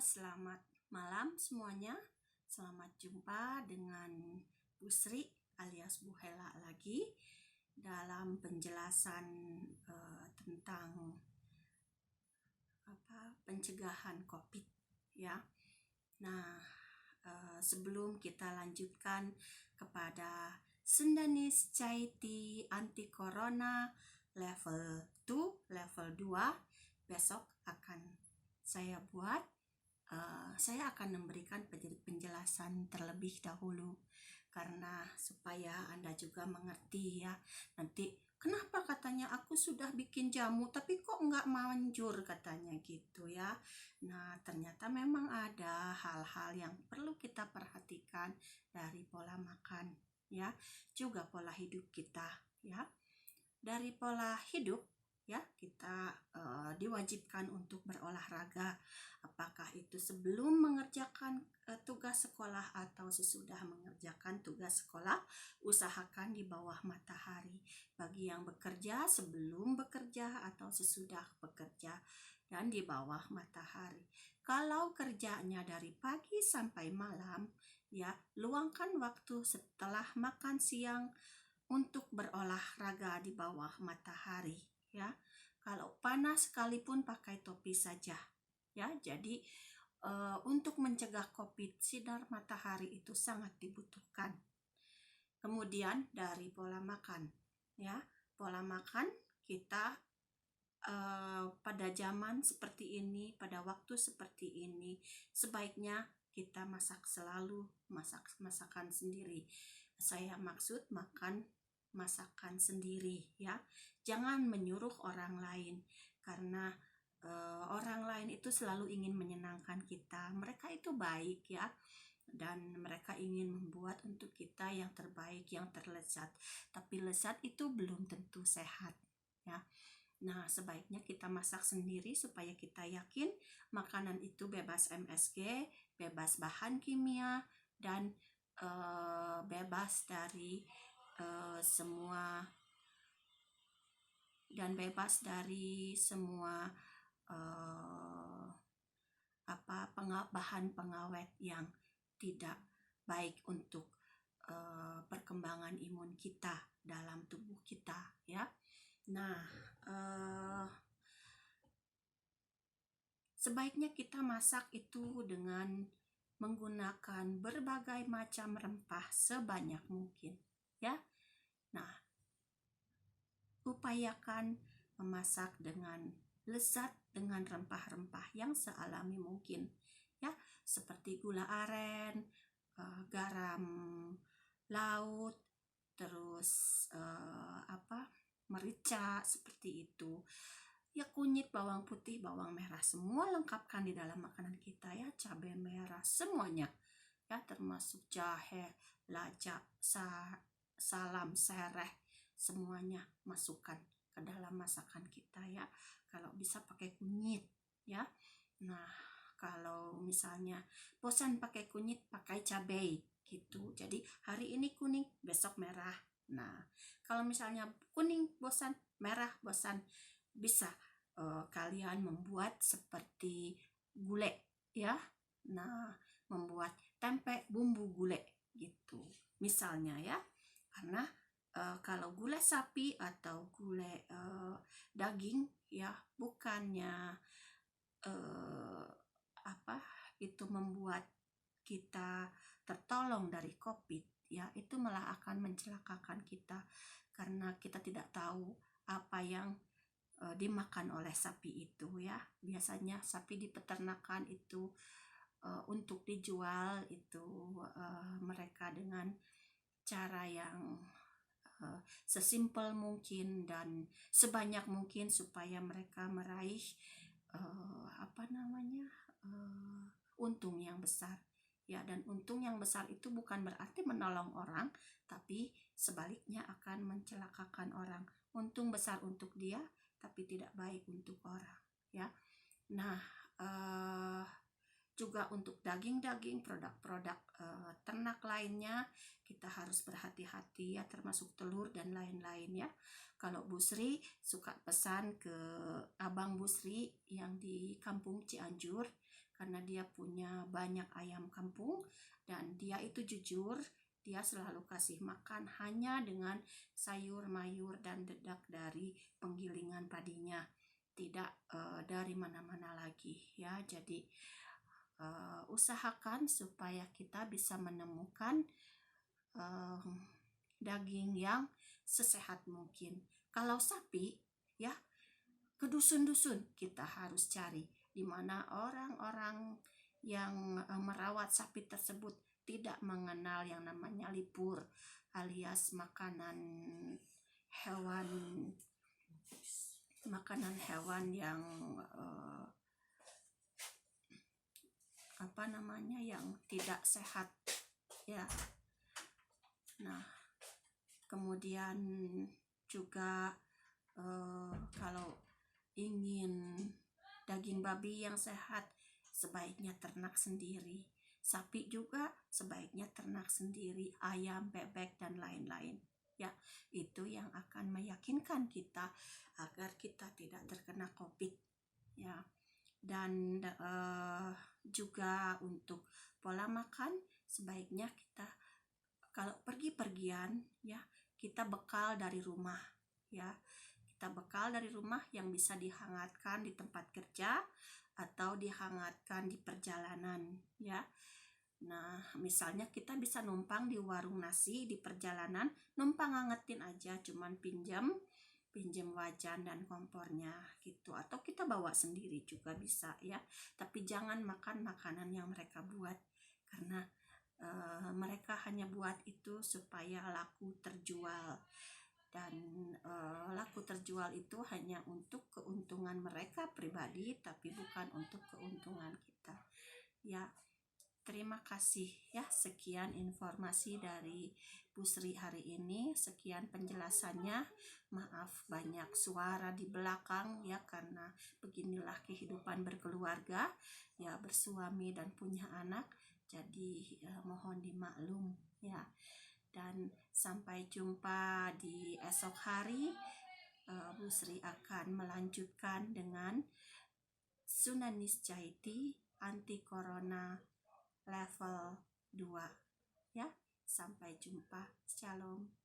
Selamat malam semuanya. Selamat jumpa dengan Bu Sri alias Bu Hela lagi dalam penjelasan tentang pencegahan COVID ya. Nah, sebelum kita lanjutkan kepada Sundanese Chai Tea Anti Corona level 2, level 2 besok akan saya buat. Saya akan memberikan penjelasan terlebih dahulu karena supaya Anda juga mengerti ya. Nanti kenapa katanya aku sudah bikin jamu tapi kok nggak manjur katanya gitu ya. Nah, ternyata memang ada hal-hal yang perlu kita perhatikan dari pola makan ya, juga pola hidup kita ya. Dari pola hidup ya, kita diwajibkan untuk berolahraga, apakah itu sebelum mengerjakan tugas sekolah atau sesudah mengerjakan tugas sekolah. Usahakan di bawah matahari bagi yang bekerja, sebelum bekerja atau sesudah bekerja, dan di bawah matahari. Kalau kerjanya dari pagi sampai malam ya, luangkan waktu setelah makan siang untuk berolahraga di bawah matahari ya. Kalau panas sekalipun pakai topi saja ya. Jadi untuk mencegah COVID, sinar matahari itu sangat dibutuhkan. Kemudian dari pola makan ya, pola makan kita pada zaman seperti ini, pada waktu seperti ini, sebaiknya kita selalu masakan sendiri. Saya maksud makan masakan sendiri ya. Jangan menyuruh orang lain, karena orang lain itu selalu ingin menyenangkan kita. Mereka itu baik ya, dan mereka ingin membuat untuk kita yang terbaik, yang terlezat. Tapi lezat itu belum tentu sehat ya. Nah, sebaiknya kita masak sendiri supaya kita yakin makanan itu bebas MSG, bebas bahan kimia, dan bebas dari semua bahan pengawet yang tidak baik untuk perkembangan imun kita dalam tubuh kita ya. Nah, sebaiknya kita masak itu dengan menggunakan berbagai macam rempah sebanyak mungkin ya. Nah, upayakan memasak dengan lezat dengan rempah-rempah yang sealami mungkin ya, seperti gula aren, garam laut, terus merica seperti itu ya, kunyit, bawang putih, bawang merah, semua lengkapkan di dalam makanan kita ya. Cabai merah semuanya ya, termasuk jahe, lajak, salam, sereh, semuanya masukkan ke dalam masakan kita ya. Kalau bisa pakai kunyit ya. Nah, kalau misalnya bosan pakai kunyit, pakai cabai gitu. Jadi hari ini kuning, besok merah. Nah, kalau misalnya kuning bosan, merah bosan, bisa kalian membuat seperti gulai ya. Nah, membuat tempe bumbu gulai gitu misalnya ya. Karena kalau gulai sapi atau gulai daging ya, bukannya itu membuat kita tertolong dari COVID ya, itu malah akan mencelakakan kita, karena kita tidak tahu apa yang dimakan oleh sapi itu ya. Biasanya sapi di peternakan itu untuk dijual itu mereka dengan cara yang sesimpel mungkin dan sebanyak mungkin supaya mereka meraih untung yang besar ya. Dan untung yang besar itu bukan berarti menolong orang, tapi sebaliknya akan mencelakakan orang. Untung besar untuk dia tapi tidak baik untuk orang ya. Nah, juga untuk daging-daging, produk-produk ternak lainnya kita harus berhati-hati ya, termasuk telur dan lain-lain ya. Kalau Bu Sri suka pesan ke abang Bu Sri yang di kampung Cianjur, karena dia punya banyak ayam kampung dan dia itu jujur, dia selalu kasih makan hanya dengan sayur mayur dan dedak dari penggilingan padinya, tidak dari mana-mana lagi ya. Jadi usahakan supaya kita bisa menemukan daging yang sesehat mungkin. Kalau sapi ya, ke dusun-dusun kita harus cari di mana orang-orang yang merawat sapi tersebut tidak mengenal yang namanya lipur alias makanan hewan yang yang tidak sehat ya. Nah, kemudian juga kalau ingin daging babi yang sehat, sebaiknya ternak sendiri. Sapi juga sebaiknya ternak sendiri, ayam, bebek, dan lain-lain. Ya, itu yang akan meyakinkan kita agar kita tidak terkena COVID. Ya, dan juga untuk pola makan, sebaiknya kita kalau pergi-pergian ya, kita bekal dari rumah ya. Kita bekal dari rumah yang bisa dihangatkan di tempat kerja atau dihangatkan di perjalanan ya. Nah, misalnya kita bisa numpang di warung nasi di perjalanan, numpang ngangetin aja, cuman pinjam wajan dan kompornya gitu, atau kita bawa sendiri juga bisa ya. Tapi jangan makan makanan yang mereka buat, karena mereka hanya buat itu supaya laku terjual, dan laku terjual itu hanya untuk keuntungan mereka pribadi, tapi bukan untuk keuntungan kita ya. Terima kasih ya, sekian informasi dari Bu Sri hari ini, sekian penjelasannya. Maaf banyak suara di belakang ya, karena beginilah kehidupan berkeluarga ya, bersuami dan punya anak. Jadi mohon dimaklum ya. Dan sampai jumpa di esok hari. Bu Sri akan melanjutkan dengan Sunaniscaity anti corona level 2 ya. Sampai jumpa. Shalom.